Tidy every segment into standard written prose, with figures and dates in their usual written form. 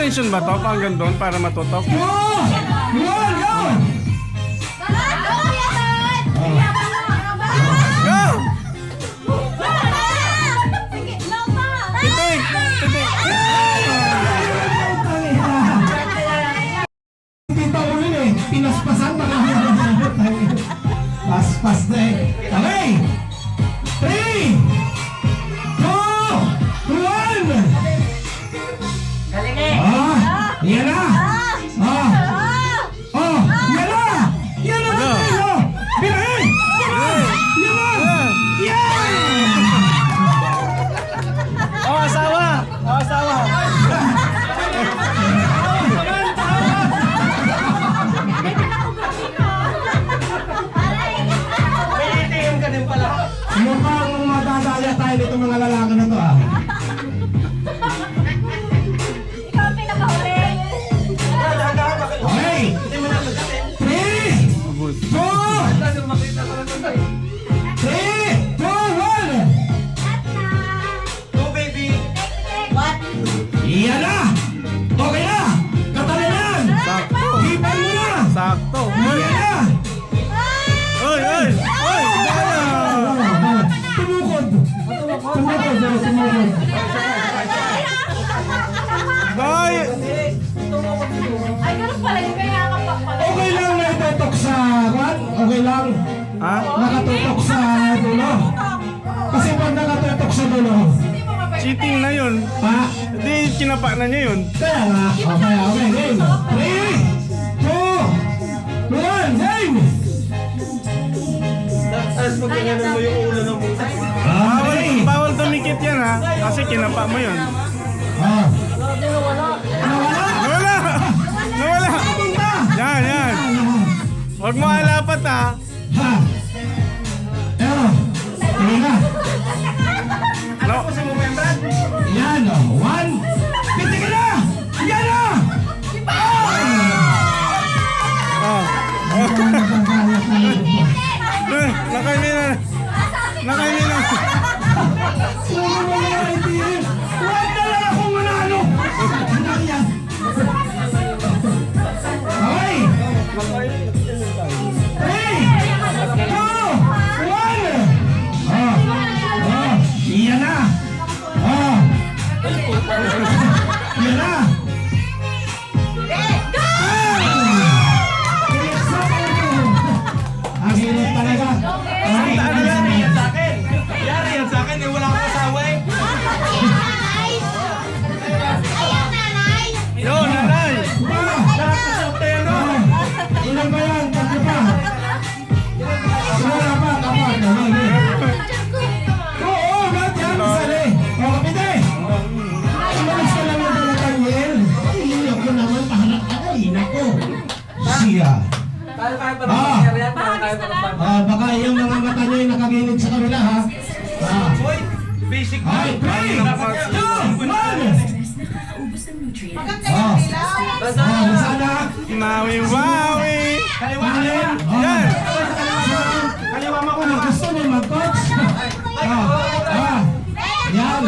extension ba to? Hanggang doon para matutok? Go! Titik! Titik! Dito ko rin eh. Pinaspasan na lang. Paspas na eh. Okay! 3, 2, 1! Yan na! Yan na! Yan na! Birahin! Yan na! Yan! Asawa! Asawa! Mukhang madadaya tayo nito mga lalaki na to ah. Okay! 3, 2, 1! Iyan na! Okay na! Katalo na yan! Sakto! Ipan mo na! Sakto! Iyan na! Oy! Oy! Oy! Tumukod! Tumukod! Boy! Ay, ganun pala yung kaya kapag Okay lang na itutok sa kwan? Okay lang? Ha? Nakatutok sa dulo? Kasi pag nakatutok sa dulo, Cheating na yun. ha? Hindi, kinapa na niya yun. Kaya nga. Okay, game. 3, 2, 1, game! Bawal, Okay. bawal tumikit yan ha. Kasi kinapa mo yun. Ah. Nawala! Nawala! Punta! Yan, yan. Huwag mo alapat ha. Ha! Pero, sige na. No. Yan, 1. Pitik na! Yan na! Oh. Nakainin na. Nakainin na. Huwag na lang akong manalo! Ano yan? Okay! 3, 2, 1! Iyan na! Iyan na! Ang hirap talaga. Okay, Ano yan? Yari yan sa akin, wala akong asawa eh. Yo, nanay! Ilan ba yan? Tatlo pa. Wala pa, kapag. Oo, lahat yan. Isa rin. O, kapite. Umalis ka naman pala Daniel. Iiyak ko naman, pahanap ka kanina ko. Siya. Kaya pa nangyari yan, kaya pa Baka yung mga mata nyo yung nakagilid sa kanila, ha? Boy, basic Ay, pray! 2, 1! Masada! Mawi-wawi! Alin? Yan! Kaliwa mo kung gusto mo mag-coach. Yan. Yan!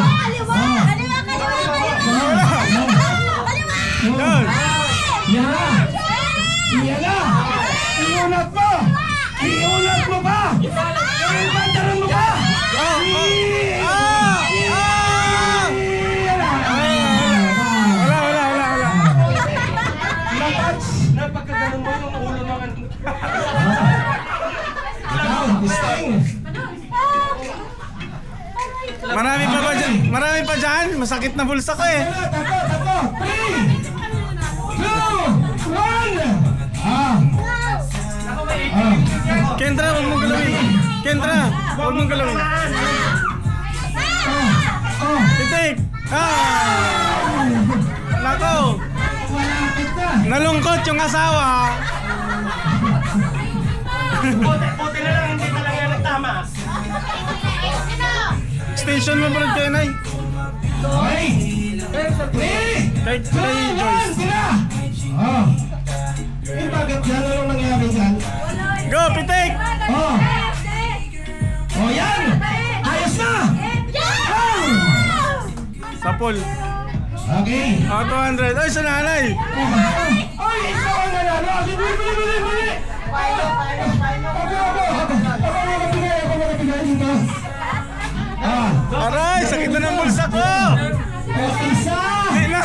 Yan. Yan na. Iunat mo. Iunat mo ba? Ibandaran mo ba? Ah! Wala! Napagkaganon mo yung ulo naman. Ikaw, Sting. Marami pa ba dyan? Marami pa dyan? Masakit na bulsa ko eh. Tako. 3, 2, 1. Kendra, huwag mong galawin. Kendra, huwag mong galawin. Titik! Nako! Malapit na. Nalungkot yung asawa. Buti na lang, hindi talaga nagtama. Extension mo bro kay Nay. Okay. 3, Kay 2, 1, Joyce. sila. Eh, bakit yan? Anong nangyari dyan? Go, pitik! Yan! Ayos na! Sapol. Okay. Oh, 200. Ay, sa nanay. Ay, ikaw ang nanalo. Bili. Ako makapigay dito. Aray, sakit na ng bulsa ko. Isa. Di na.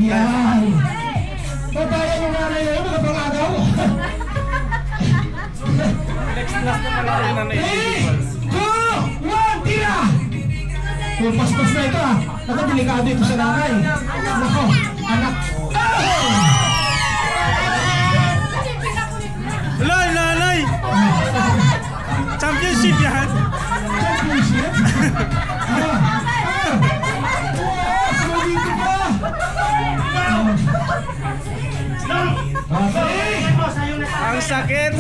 Yan. Babaya mo nga na yun, magpapangagaw. Next class na pala rin ang 3, 2, 1, tira! Kung paspas na ito Naku, delikado ito sa nanay. Nako, anak. Wala, nanay. Championship yan. Championship? Sumagito pa! Ang sakit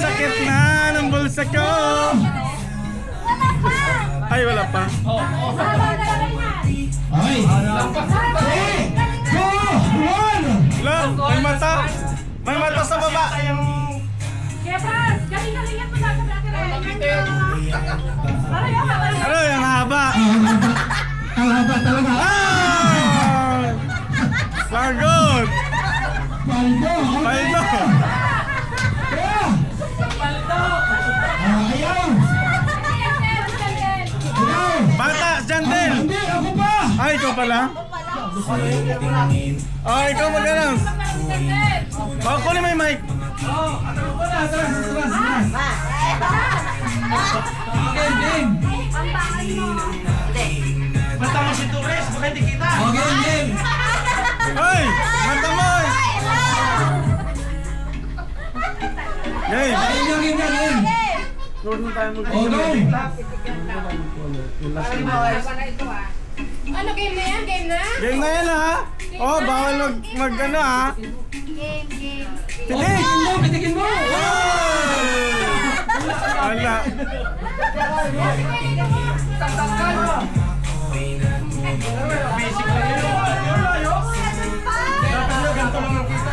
na ng bulsa ko. Ay, wala pa. Ay! 3, 2, 1! Wala, may mata. May mata sa baba. Kaya Franz, galing-galingan mo sa akin natin. Aray, ang haba. Ang haba talaga. Ah! Lagot. Paldo! Paldo. Ayaw! Ayaw! Bata, Jandel. Hindi, ako pa! Ay, ikaw pala. Oh, ikaw magana. Oh, kunin mo yung mic. Basta mo si Torres, baka hindi kita. Ay, mata mo. Hey. Doon tayo Ano game na yan? Game na? Game na yan ha. Oh, bawal mag ano ha. Game. Pitik. Wala. Basic lang yun. Dapat na ganito lang ang kita.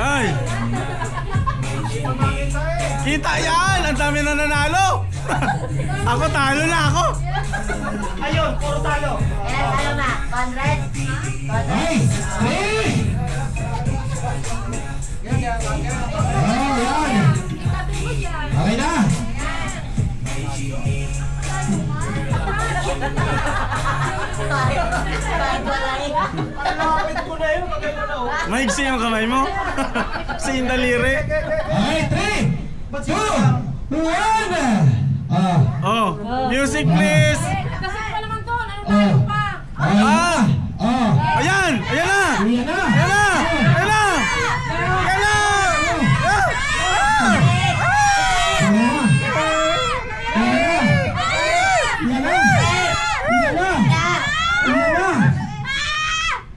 Ay. Kita yan. Ang dami na nanalo. Ako talo na ako. Ayun, puro talo. Ay! 3! Oh, yan! Okay na! Lapit ko na yun, maganda na oh. Maigsi yung kamay mo. Sa yung daliri. Okay, 3, 2, 1! Oh, music please. Kasi pa naman to. Ano tayo pa? Ah! Ayan! Ayan na! Ayan na! Ayan na! Ayan na! Ayan na!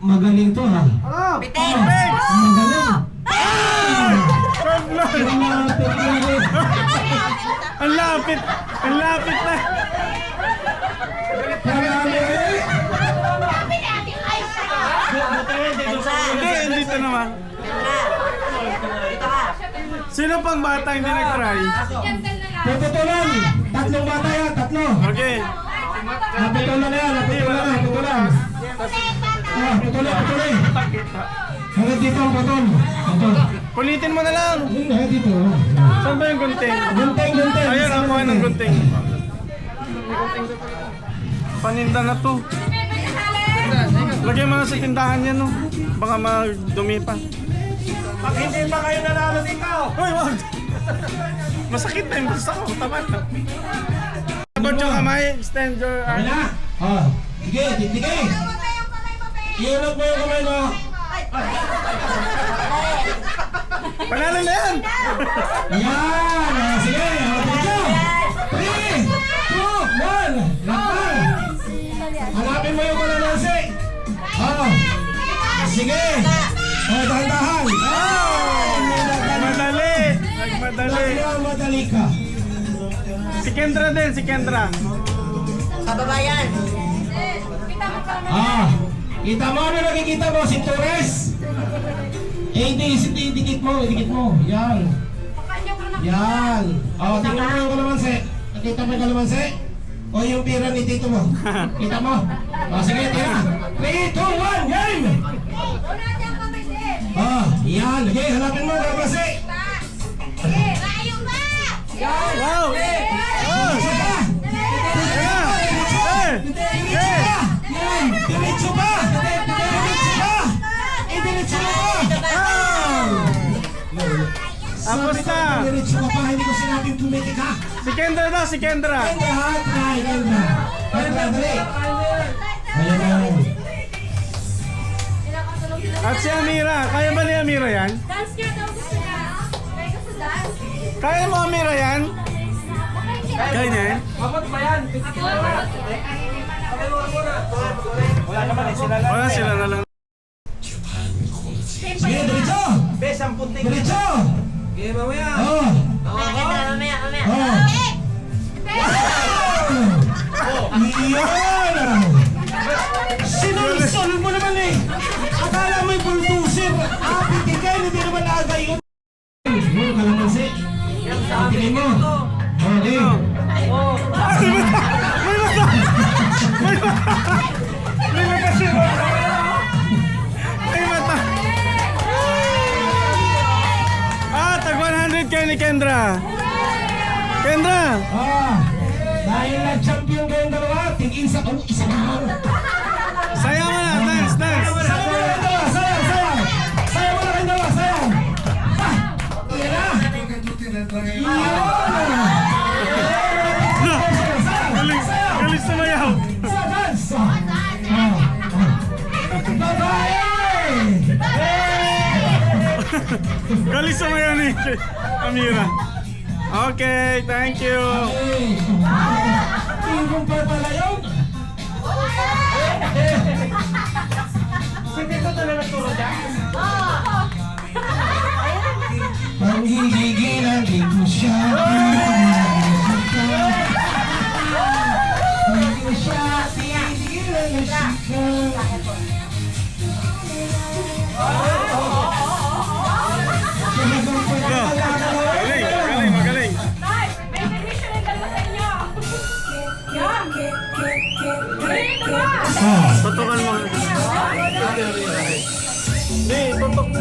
Magaling to ha. Magaling. Ang lapit! Ang lapit na! Hindi, dito naman. Sino pang bata hindi nag-try? Candle na lang. Pututulan. Tatlong bata yan. Tatlo. Okay. Naputulan na yan. Naputulan. Putulan. Hanggang dito ang putol. Kulitin mo na lang. Hanggang dito. Saan ba yung gunting? Gunting. Ayun, ako ng gunting. Paninda na to. Lagyan mo na sa tindahan yan, no? Baka madumi pa. Pag hindi pa kayo nanalo ikaw. Hoy, wag! Masakit na yung gusto ko. Tama na. Abot yung kamay. Extend your Okay arm. na? Sige, sige. Iulog mo yung kamay mo. Panalo na yan! Yan! Sige, dito. 3, 2, 1. Lakbang. Hanapin mo yung kalalansi. Sige. Dahan-dahan. Madali! Nagmadali. Madali ka. Si Kendra din, si Kendra. Kababayan. Kita mo pa naman. Kita mo ano nakikita mo? Si Torres. Hindi, dikit mo. Yan. Pakanya ko na. Yan. Tingnan mo yung kalamansi. Nakita mo yung kalamansi? O yung pira ni tito mo? Kita mo? O sige, tira. 3, 2, 1, game! Una dyan kami din. Yan. Okay, hanapin mo, Kalabase. Layo ba? Wow! Diretso ba? Diretso ba? Diretso ba? Tapos na! Diretso ka pa, hindi ko sinabing pumitik ha. Si Kendra daw, si Kendra! Kendra ha, try, Kendra. Kendra, dali. Ayan na. At si Amira, kaya ba ni Amira yan? Dance niya daw gusto niya. Kaya gusto dance? Kaya mo Amira yan? Kaya niya yan? Abot ba yan? Wala naman eh, sila lang. Wala sila na lang. Sige, diretso. Bes, ang punting. Diretso. Okay, mamaya. Mamaya. Yan! Sinulsol mo naman eh! Akala mo'y bulldozer! Pitikay, hindi naman agay yun! Yung kalamansi! Tingin mo! Okay! May mata siya! May mata! Tag 100 kayo ni Kendra! Kendra! Dahil na-champion kayong dalawa, tingin sa isa lang! Sayaw mo na! Dance! Dance! Sayaw mo na kayong dalawa! Sayaw! Sayaw mo na kayong dalawa! Sayaw! Yan na! Galing! Galing sumayaw! Sa dance! Babae! Galing sumayaw ni Amira. Okay, thank you! Tingin pa pala yun! Hindi ko na nagturo dyan. Ang hihigilan, di ko siya hindi ko siya tinigilan na siya. Galing! Galing! Magaling! Tay, may permission yung dalawa sa inyo. Yan. Dito ba? Tutukan mo. Hindi, tutok mo.